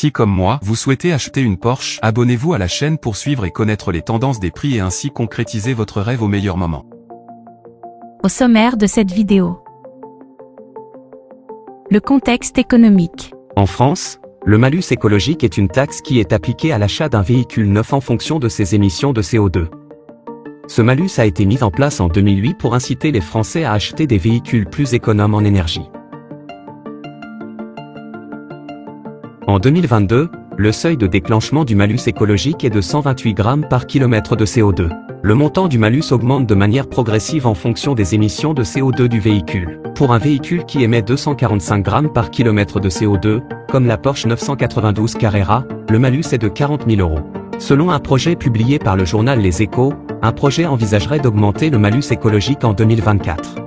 Si comme moi, vous souhaitez acheter une Porsche, abonnez-vous à la chaîne pour suivre et connaître les tendances des prix et ainsi concrétiser votre rêve au meilleur moment. Au sommaire de cette vidéo. Le contexte économique. En France, le malus écologique est une taxe qui est appliquée à l'achat d'un véhicule neuf en fonction de ses émissions de CO2. Ce malus a été mis en place en 2008 pour inciter les Français à acheter des véhicules plus économes en énergie. En 2022, le seuil de déclenchement du malus écologique est de 128 grammes par kilomètre de CO2. Le montant du malus augmente de manière progressive en fonction des émissions de CO2 du véhicule. Pour un véhicule qui émet 245 grammes par kilomètre de CO2, comme la Porsche 992 Carrera, le malus est de 40 000 €. Selon un projet publié par le journal Les Échos, un projet envisagerait d'augmenter le malus écologique en 2024.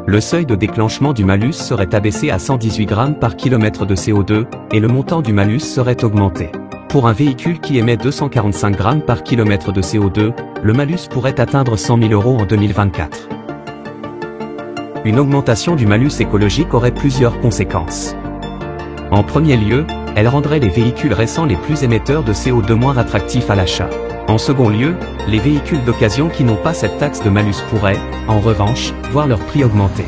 Le seuil de déclenchement du malus serait abaissé à 118 grammes par kilomètre de CO2, et le montant du malus serait augmenté. Pour un véhicule qui émet 245 grammes par kilomètre de CO2, le malus pourrait atteindre 100 000 € en 2024. Une augmentation du malus écologique aurait plusieurs conséquences. En premier lieu, elle rendrait les véhicules récents les plus émetteurs de CO2 moins attractifs à l'achat. En second lieu, les véhicules d'occasion qui n'ont pas cette taxe de malus pourraient, en revanche, voir leur prix augmenter.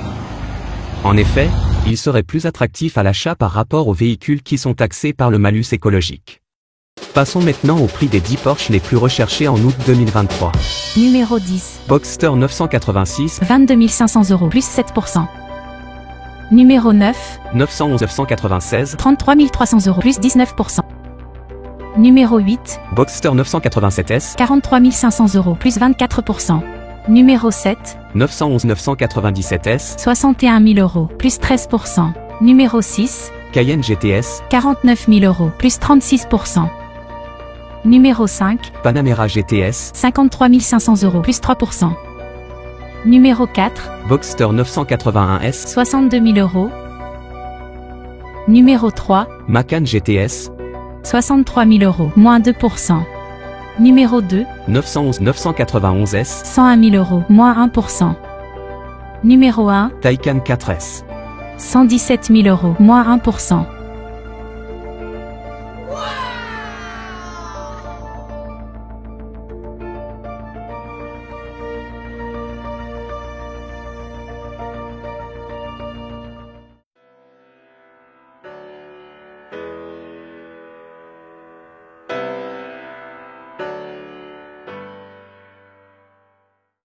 En effet, ils seraient plus attractifs à l'achat par rapport aux véhicules qui sont taxés par le malus écologique. Passons maintenant au prix des 10 Porsche les plus recherchés en août 2023. Numéro 10. Boxster 986, 22 500 € plus 7%. Numéro 9. 911 996, 33 300 € plus 19%. Numéro 8. Boxster 987S, 43 500 € plus 24%. Numéro 7. 911 997S, 61 000 € plus 13%. Numéro 6. Cayenne GTS, 49 000 € plus 36%. Numéro 5. Panamera GTS, 53 500 € plus 3%. Numéro 4. Boxster 981S, 62 000 €. Numéro 3. Macan GTS, 63 000 €, moins 2%. Numéro 2. 911 991S, 101 000 €, moins 1%. Numéro 1. Taycan 4S. 117 000 €, moins 1%.